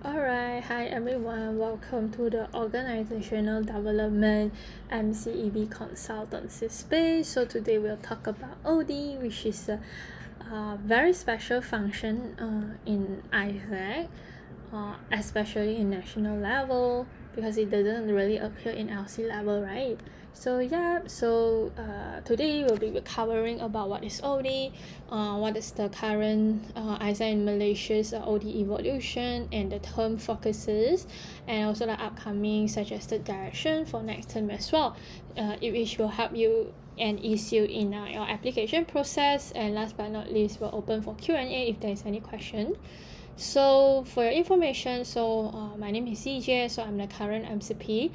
Alright, hi everyone, welcome to the Organizational Development MCEB Consultancy space. So today we'll talk about OD, which is a very special function in AIESEC, especially in national level, because it doesn't really appear in LC level, right? So today we'll be covering about what is OD, what is the current AIESEC in Malaysia's OD evolution and the term focuses, and also the upcoming suggested direction for next term as well, which will help you and ease you in your application process. And last but not least, we'll open for Q&A if there is any question. So for your information, my name is CJ, so I'm the current MCP,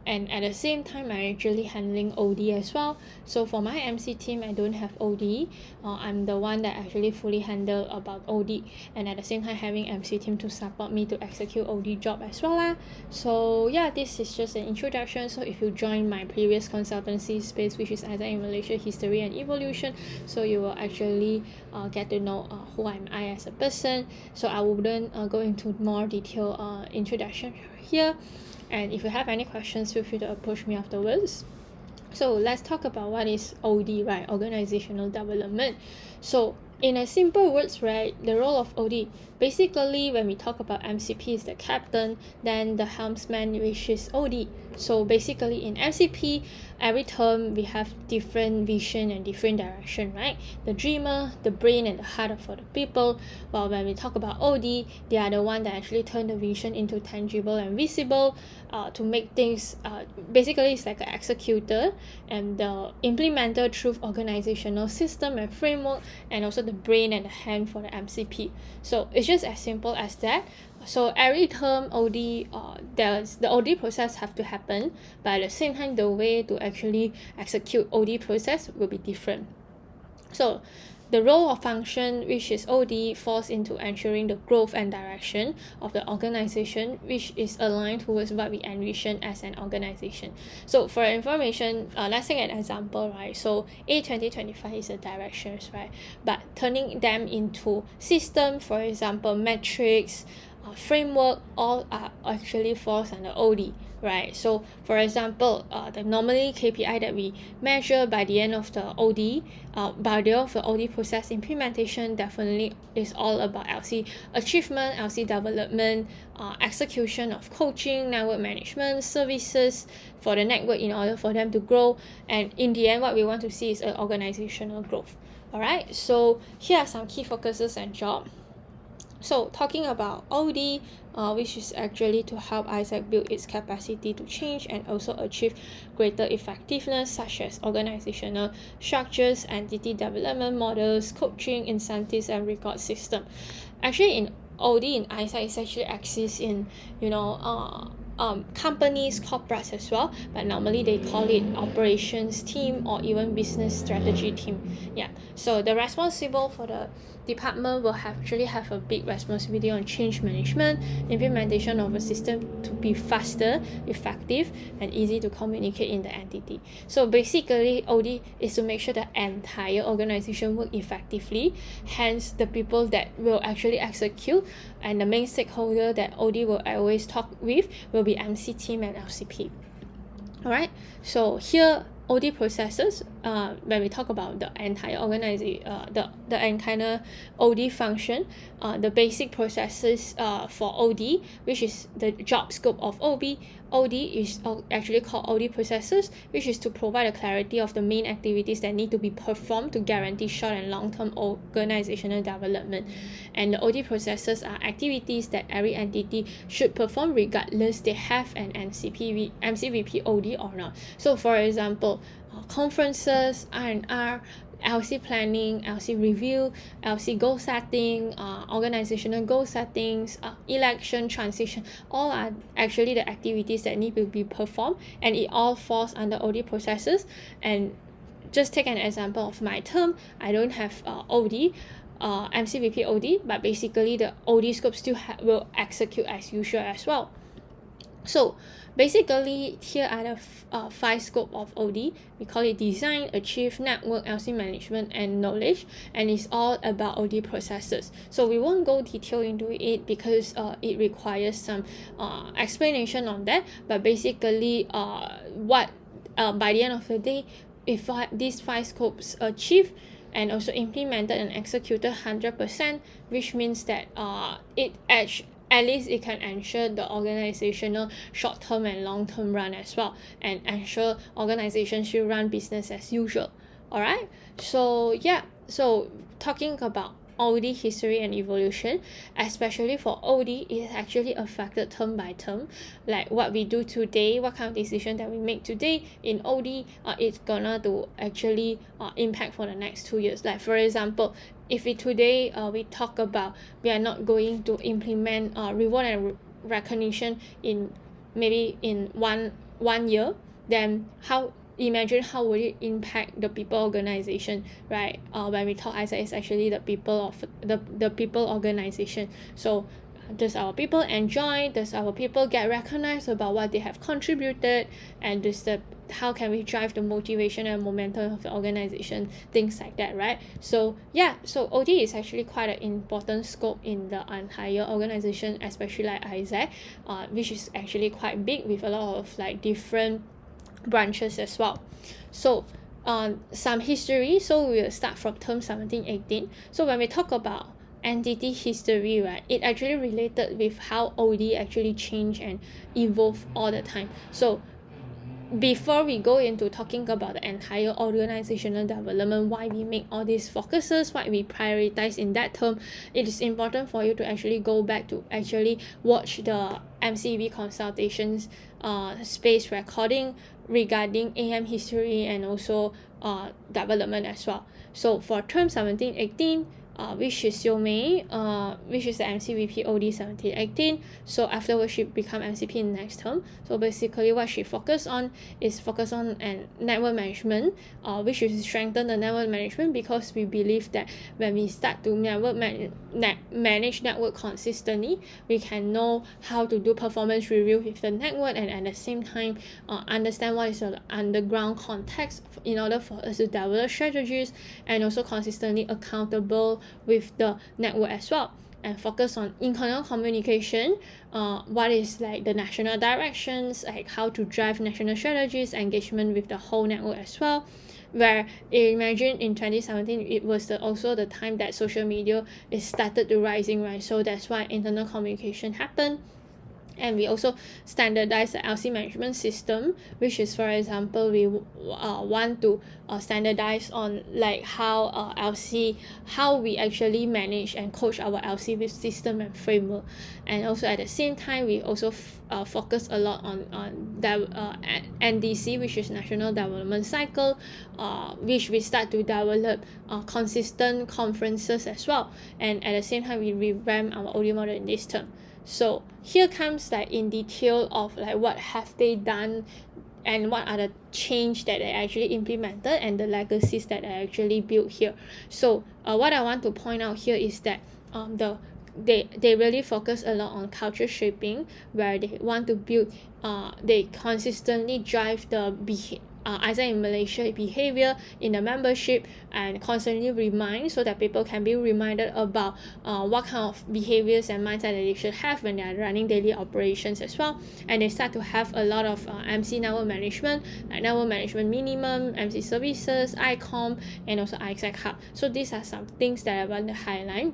and at the same time I'm actually handling OD as well. So for my MC team, I don't have OD. I'm the one that actually fully handle about OD, and at the same time having MC team to support me to execute OD job as well lah. So yeah, this is just an introduction. So if you join my previous consultancy space, which is AIESEC in Malaysia History and Evolution, so you will actually get to know who I as a person. So I wouldn't go into more detailed introduction here, and if you have any questions, feel free to approach me afterwards. So let's talk about what is OD, right? Organizational development. So in a simple words, right, the role of OD, basically when we talk about MCP is the captain, then the helmsman, which is OD. So basically in MCP, every term we have different vision and different direction, right? The dreamer, the brain, and the heart for the people. While when we talk about OD, they are the one that actually turn the vision into tangible and visible, to make things, basically it's like an executor and the implementer through organizational system and framework, and also the brain and the hand for the MCP. So it's just as simple as that. So every term OD, the OD process have to happen, but at the same time the way to actually execute OD process will be different. So the role or function which is OD falls into ensuring the growth and direction of the organization, which is aligned towards what we envision as an organization. So for information, let's take an example, right? So A2025 is the directions, right? But turning them into system, for example, metrics, framework, all are actually falls under OD, right? So for example, the normally KPI that we measure by the end of the OD, by the end of the OD process implementation, definitely is all about LC achievement, LC development, execution of coaching, network management, services for the network in order for them to grow. And in the end, what we want to see is an organizational growth. Alright, so here are some key focuses and job. So talking about OD, which is actually to help AIESEC build its capacity to change and also achieve greater effectiveness, such as organizational structures, entity development models, coaching, incentives, and reward system. Actually, in OD in AIESEC, it actually exists in companies, corporates as well, but normally they call it operations team or even business strategy team. Yeah, so the responsible for the department will actually have a big responsibility on change management, implementation of a system to be faster, effective, and easy to communicate in the entity. So basically, OD is to make sure the entire organization work effectively. Hence, the people that will actually execute and the main stakeholder that OD will always talk with will be MC team and LCP. Alright, so here OD processes, when we talk about the entire organization, the entire OD function, the basic processes for OD, which is the job scope of OD is actually called OD processes, which is to provide a clarity of the main activities that need to be performed to guarantee short and long-term organizational development. And the OD processes are activities that every entity should perform regardless they have an MCVP OD or not. So for example, conferences, R&R, LC planning, LC review, LC goal setting, organizational goal settings, election, transition, all are actually the activities that need to be performed, and it all falls under OD processes. And just take an example of my term, I don't have OD, MCVP OD, but basically the OD scope still will execute as usual as well. So basically, here are the five scope of OD. We call it design, achieve, network, LC management, and knowledge. And it's all about OD processes. So we won't go detail into it because it requires some explanation on that. But basically, what by the end of the day, if these five scopes achieved and also implemented and executed 100%, which means that at least it can ensure the organizational short-term and long-term run as well, and ensure organizations should run business as usual. Alright, so yeah, so talking about OD history and evolution, especially for OD, it actually affected term by term, like what we do today, what kind of decision that we make today in OD, it's gonna to actually impact for the next 2 years. Like for example, if we today we talk about we are not going to implement reward and recognition in maybe in one year, then imagine how would it impact the people organization, right? When we talk AIESEC, it's actually the people of the people organization. So does our people enjoy, does our people get recognized about what they have contributed, and how can we drive the motivation and momentum of the organization, things like that, right? So yeah, so OD is actually quite an important scope in the entire organization, especially like AIESEC, which is actually quite big with a lot of like different branches as well. So some history, so we'll start from term 17-18. So when we talk about entity history, right, it actually related with how OD actually change and evolve all the time. So before we go into talking about the entire organizational development, why we make all these focuses, what we prioritize in that term, it is important for you to actually go back to actually watch the MCEB consultations space recording regarding AM history and also development as well. So for term 17-18, which is May, which is the MCVP OD 17-18. So afterwards she become MCP in next term. So basically what she focus on and network management, which is strengthen the network management, because we believe that when we start to manage network consistently, we can know how to do performance review with the network, and at the same time understand what is the underground context in order for us to develop strategies, and also consistently accountable with the network as well, and focus on internal communication, what is like the national directions, like how to drive national strategies, engagement with the whole network as well. Where imagine in 2017 it was also the time that social media is started to rising, right? So that's why internal communication happened. And we also standardize the LC management system, which is, for example, we want to standardize on like how we actually manage and coach our LC with system and framework. And also at the same time, we also focus a lot on NDC, which is National Development Cycle, which we start to develop consistent conferences as well. And at the same time, we revamp our OD model in this term. So here comes like in detail of like what have they done and what are the change that they actually implemented and the legacies that are actually built here. So what I want to point out here is that they really focus a lot on culture shaping, where they want to build they consistently drive the AIESEC in Malaysia behavior in the membership, and constantly remind so that people can be reminded about what kind of behaviors and mindset that they should have when they are running daily operations as well. And they start to have a lot of MC network management, like network management minimum, MC services, ICOM, and also AIESEC hub. So these are some things that I want to highlight.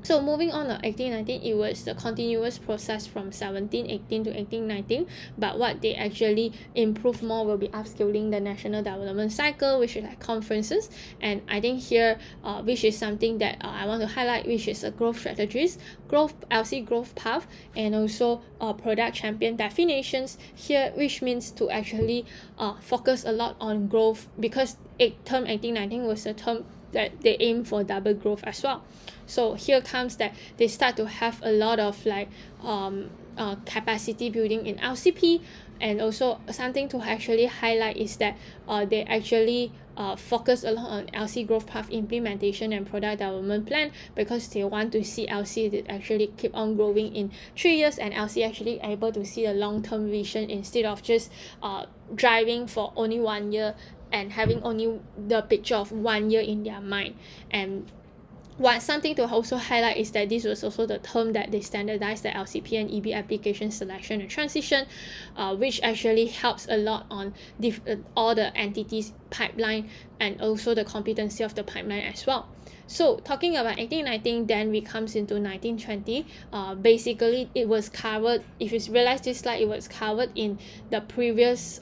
So moving on to 18-19, it was the continuous process from 17-18 to 18-19, but what they actually improve more will be upskilling the national development cycle, which is like conferences. And I think here, which is something that I want to highlight, which is a growth strategies, LC growth path, and also product champion definitions here, which means to actually focus a lot on growth, because term 18-19 was a term that they aim for double growth as well. So here comes that they start to have a lot of like capacity building in LCP. And also something to actually highlight is that they actually focus a lot on LC growth path implementation and product development plan, because they want to see LC that actually keep on growing in 3 years, and LC actually able to see a long-term vision instead of just driving for only 1 year and having only the picture of 1 year in their mind. And something to also highlight is that this was also the term that they standardized the LCP and EB application selection and transition, which actually helps a lot on all the entities pipeline and also the competency of the pipeline as well. So talking about 1819, then we comes into 1920. Basically it was covered, if you realize this slide, it was covered in the previous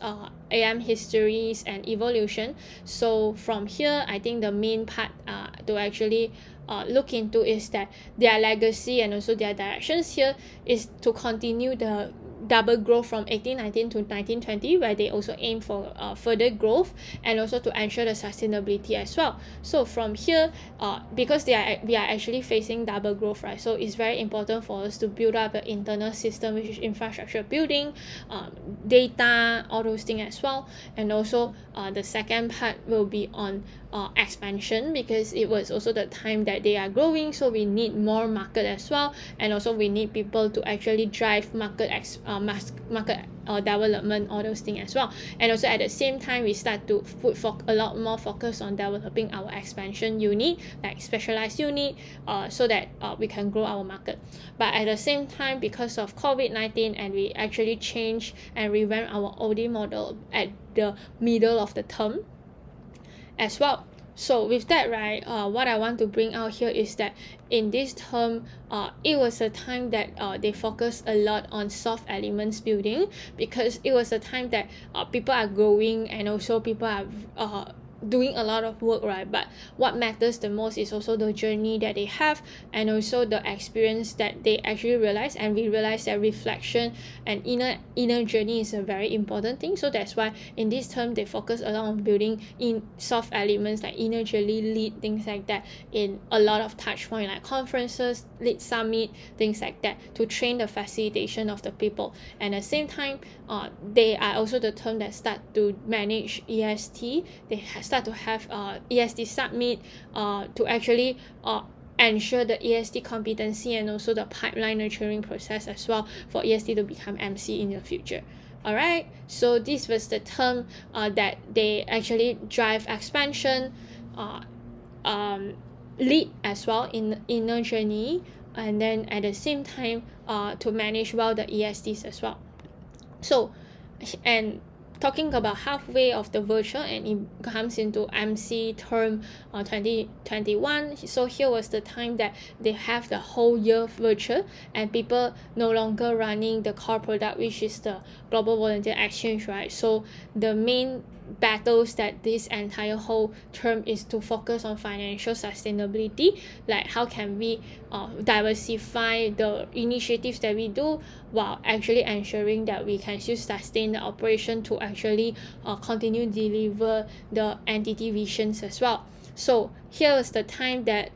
AM histories and evolution. So from here, I think the main part to actually look into is that their legacy and also their directions here is to continue the double growth from 1819 to 1920, where they also aim for further growth and also to ensure the sustainability as well. So from here, because we are actually facing double growth, right? So it's very important for us to build up an internal system, which is infrastructure building, data, all those things as well. And also the second part will be on expansion, because it was also the time that they are growing, so we need more market as well, and also we need people to actually drive market development, all those things as well. And also at the same time, we start to put a lot more focus on developing our expansion unit, like specialized unit, so that we can grow our market. But at the same time, because of COVID-19, and we actually changed and revamp our OD model at the middle of the term as well. So with that, right, what I want to bring out here is that in this term, it was a time that they focused a lot on soft elements building, because it was a time that people are growing and also people are doing a lot of work, right? But what matters the most is also the journey that they have, and also the experience that they actually realize. And we realize that reflection and inner journey is a very important thing. So that's why in this term they focus a lot on building in soft elements like inner journey, lead, things like that, in a lot of touch point like conferences, lead summit, things like that, to train the facilitation of the people. And at the same time, they are also the term that start to manage EST. They start to have EST summit to actually ensure the EST competency and also the pipeline nurturing process as well, for EST to become MC in the future. Alright, so this was the term that they actually drive expansion, lead as well in inner journey, and then at the same time to manage well the ESTs as well. So, and talking about halfway of the virtual, and it comes into MC term 2021. So here was the time that they have the whole year virtual, and people no longer running the core product, which is the global volunteer exchange, right? So the main battles that this entire whole term is to focus on financial sustainability, like how can we diversify the initiatives that we do while actually ensuring that we can still sustain the operation to actually continue deliver the entity visions as well. So here is the time that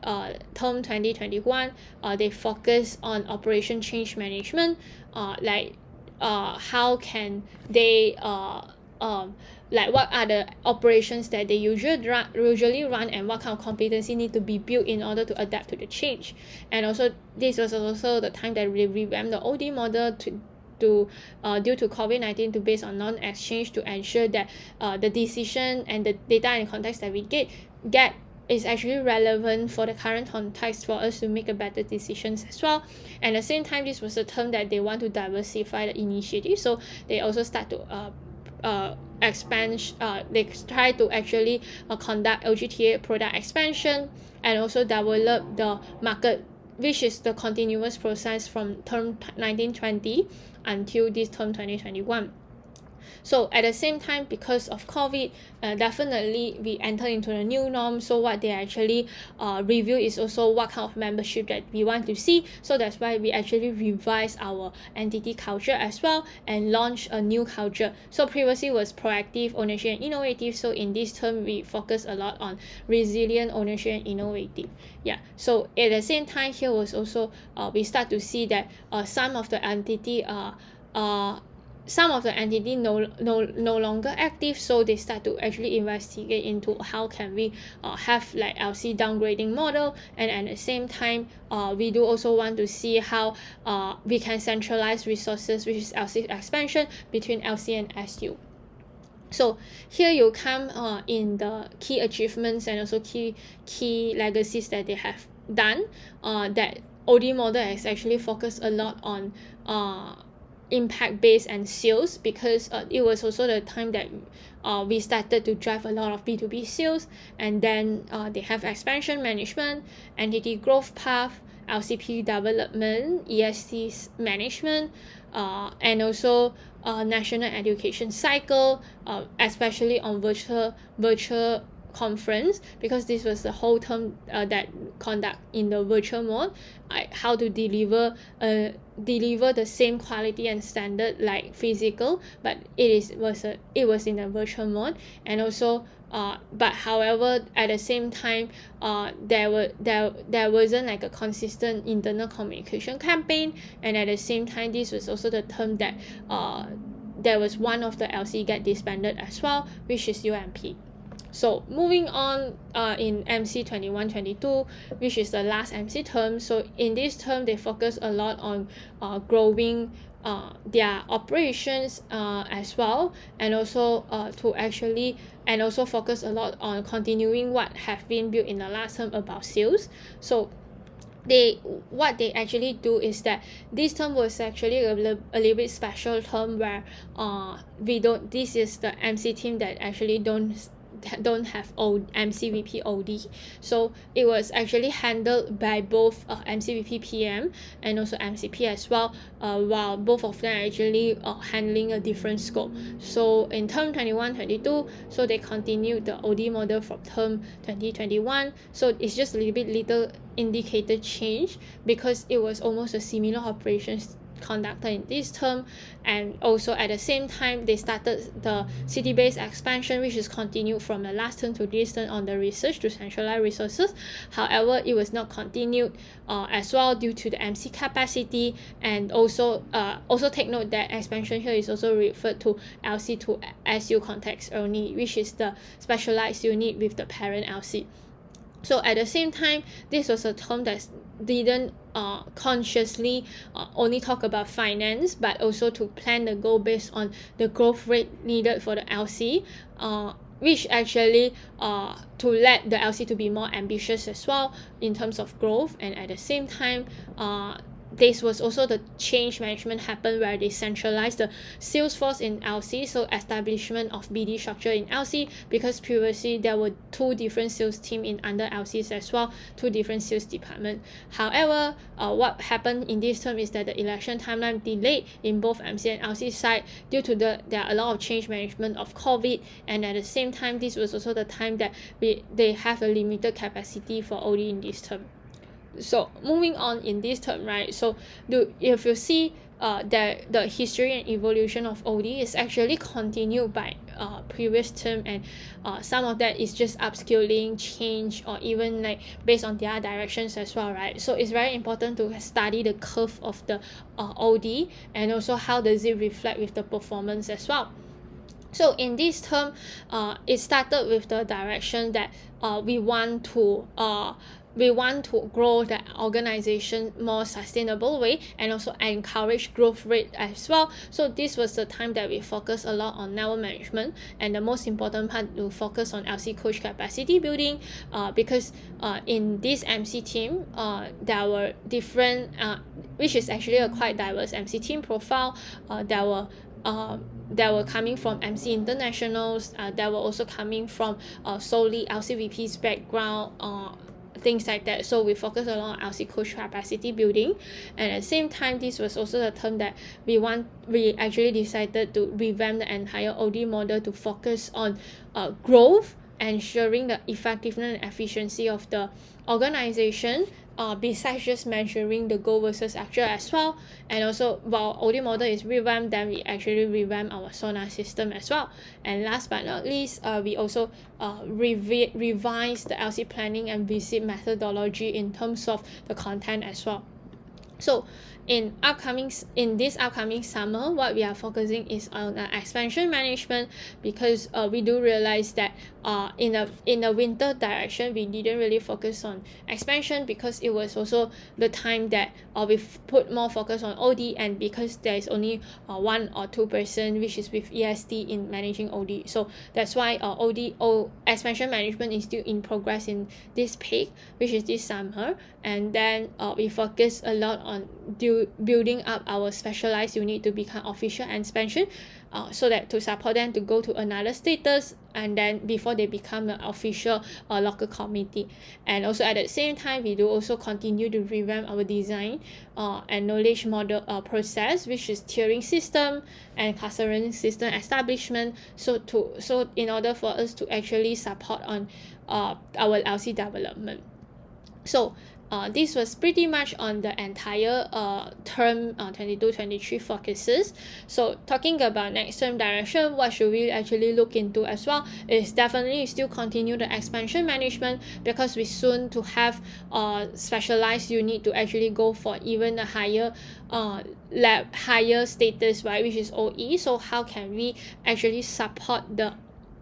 term 2021 they focus on operation change management, like how can they like what are the operations that they usually run, and what kind of competency need to be built in order to adapt to the change. And also this was also the time that we revamped the OD model to due to COVID-19 to base on non-exchange, to ensure that the decision and the data and context that we get is actually relevant for the current context for us to make a better decisions as well. And at the same time, this was a term that they want to diversify the initiative, so they also start to expand, they try to actually conduct LGTA product expansion, and also develop the market, which is the continuous process from term 1920 until this term 2021. So at the same time, because of COVID, definitely we enter into the new norm. So what they actually review is also what kind of membership that we want to see. So that's why we actually revise our entity culture as well and launch a new culture. So previously was proactive, ownership, and innovative. So in this term, we focus a lot on resilient, ownership, and innovative. Yeah. So at the same time, here was also we start to see that some of the entity some of the entity no longer active, so they start to actually investigate into how can we have like LC downgrading model, and at the same time we do also want to see how we can centralize resources, which is LC expansion between LC and SU. So here you come in the key achievements and also key legacies that they have done. That OD model has actually focused a lot on impact base and sales, because it was also the time that we started to drive a lot of B2B sales, and then they have expansion management, entity growth path, LCP development, EST's management, and also national education cycle, especially on virtual conference, because this was the whole term that conduct in the virtual mode, how to deliver the same quality and standard like physical, but it was in a virtual mode. And also but however at the same time there wasn't like a consistent internal communication campaign, and at the same time this was also the term that there was one of the LC get disbanded as well, which is UMP. So moving on in MC 21-22, which is the last MC term. So in this term they focus a lot on growing their operations as well, and also focus a lot on continuing what have been built in the last term about sales. So what they actually do is that this term was actually a little bit special term, where this is the MC team that actually don't have MCVP OD. So it was actually handled by both MCVP PM and also MCP as well, while both of them are actually handling a different scope. So in term 21-22, so they continued the OD model from term 2021. So it's just a little indicated change, because it was almost a similar operations conducted in this term. And also at the same time they started the city-based expansion, which is continued from the last term to this term on the research to centralize resources. However, it was not continued as well due to the MC capacity, and also take note that expansion here is also referred to LC to SU context only, which is the specialized unit with the parent LC. So at the same time, this was a term that didn't consciously only talk about finance, but also to plan the goal based on the growth rate needed for the LC, which actually to let the LC to be more ambitious as well in terms of growth. And at the same time this was also the change management happened, where they centralized the sales force in LC, so establishment of BD structure in LC, because previously there were two different sales team in under LCs as well, two different sales department. However, what happened in this term is that the election timeline delayed in both MC and LC side due to there are a lot of change management of COVID, and at the same time this was also the time that they have a limited capacity for OD in this term. So moving on in this term, right, so if you see that the history and evolution of OD is actually continued by previous term, and some of that is just upskilling, change, or even like based on their directions as well, right? So it's very important to study the curve of the OD, and also how does it reflect with the performance as well. So in this term it started with the direction that we want to grow the organization more sustainable way, and also encourage growth rate as well. So this was the time that we focus a lot on network management, and the most important part to focus on LC coach capacity building, because in this MC team there were different which is actually a quite diverse MC team profile. That were coming from MC internationals, that were also coming from solely LCVP's background, things like that. So we focus a lot on LC coach capacity building, and at the same time this was also the term that we actually decided to revamp the entire OD model to focus on growth, ensuring the effectiveness and efficiency of the organization, besides just measuring the goal versus actual as well. And also while OD model is revamped, then we actually revamp our SONA system as well. And last but not least, we also revise the LC planning and visit methodology in terms of the content as well. So in this upcoming summer, what we are focusing is on expansion management, because we do realize that in the winter direction we didn't really focus on expansion, because it was also the time that we put more focus on OD, and because there is only 1 or 2 person which is with EST in managing OD. So that's why expansion management is still in progress in this peak, which is this summer. And then we focus a lot on building up our specialized unit to become official expansion, so that to support them to go to another status, and then before they become an official local committee. And also at the same time, we do also continue to revamp our design and knowledge model process, which is tiering system and clustering system establishment, so in order for us to actually support on our LC development. So this was pretty much on the entire term 22-23 focuses. So talking about next term direction, what should we actually look into as well is definitely still continue the expansion management, because we soon to have specialized unit to actually go for even a higher higher status, right, which is OE. So how can we actually support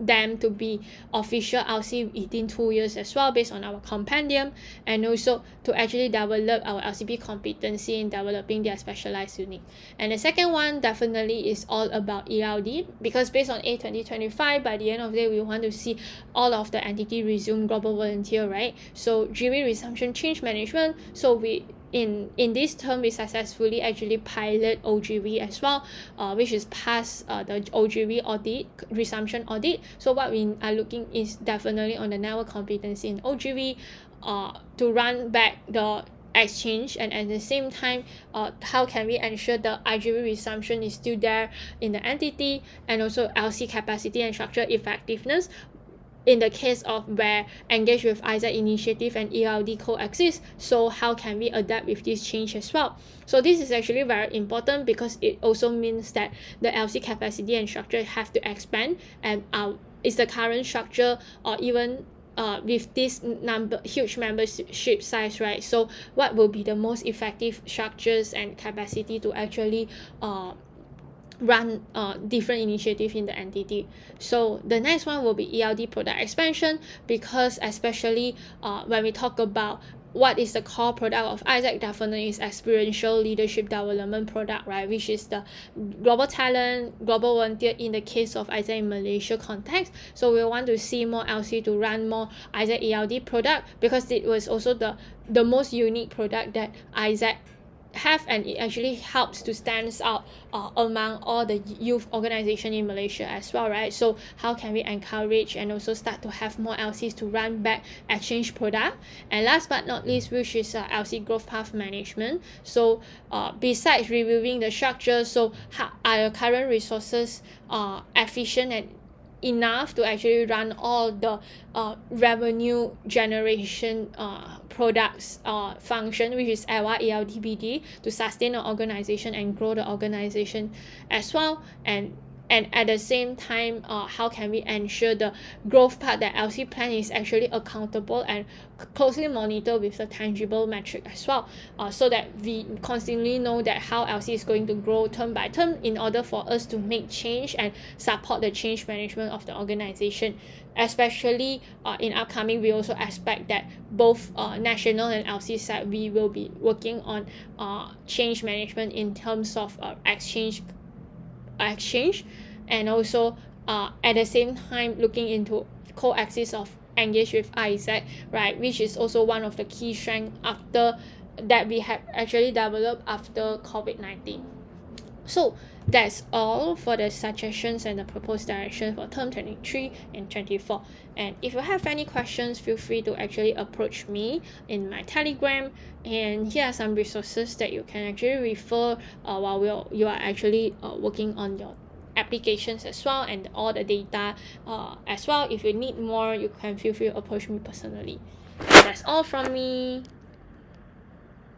them to be official LC within 2 years as well, based on our compendium, and also to actually develop our LCP competency in developing their specialized unit. And the second one definitely is all about ELD, because based on A2025, by the end of the day, we want to see all of the entity resume global volunteer, right? So GV resumption change management. So we in this term, we successfully actually pilot OGV as well, which is past the OGV audit, resumption audit. So what we are looking is definitely on the network competency in OGV to run back the exchange, and at the same time how can we ensure the IGV resumption is still there in the entity, and also LC capacity and structure effectiveness in the case of where engage with AIESEC initiative and ELD coexist. So how can we adapt with this change as well? So this is actually very important, because it also means that the LC capacity and structure have to expand, and is the current structure or even with this huge membership size, right? So what will be the most effective structures and capacity to actually run different initiative in the entity? So the next one will be ELD product expansion, because especially when we talk about what is the core product of AIESEC, definitely is experiential leadership development product, right, which is the global talent, global volunteer in the case of AIESEC in Malaysia context. So we want to see more LC to run more AIESEC ELD product, because it was also the most unique product that AIESEC have, and it actually helps to stand out among all the youth organization in Malaysia as well, right? So how can we encourage and also start to have more LCs to run back exchange product? And last but not least, which is LC growth path management. So besides reviewing the structure, so are your current resources efficient and enough to actually run all the revenue generation products function, which is EWA, ELDBD, to sustain the organization and grow the organization as well. And at the same time, how can we ensure the growth part that LC plan is actually accountable and closely monitor with the tangible metric as well, so that we constantly know that how LC is going to grow term by term, in order for us to make change and support the change management of the organization. Especially in upcoming, we also expect that both national and LC side, we will be working on change management in terms of exchange, and also at the same time looking into coexist of engage with AIESEC, right, which is also one of the key strengths after that we have actually developed after COVID-19. So that's all for the suggestions and the proposed direction for term 23 and 24. And if you have any questions, feel free to actually approach me in my Telegram, and here are some resources that you can actually refer while you are actually working on your applications as well, and all the data as well. If you need more, you can feel free to approach me personally. That's all from me.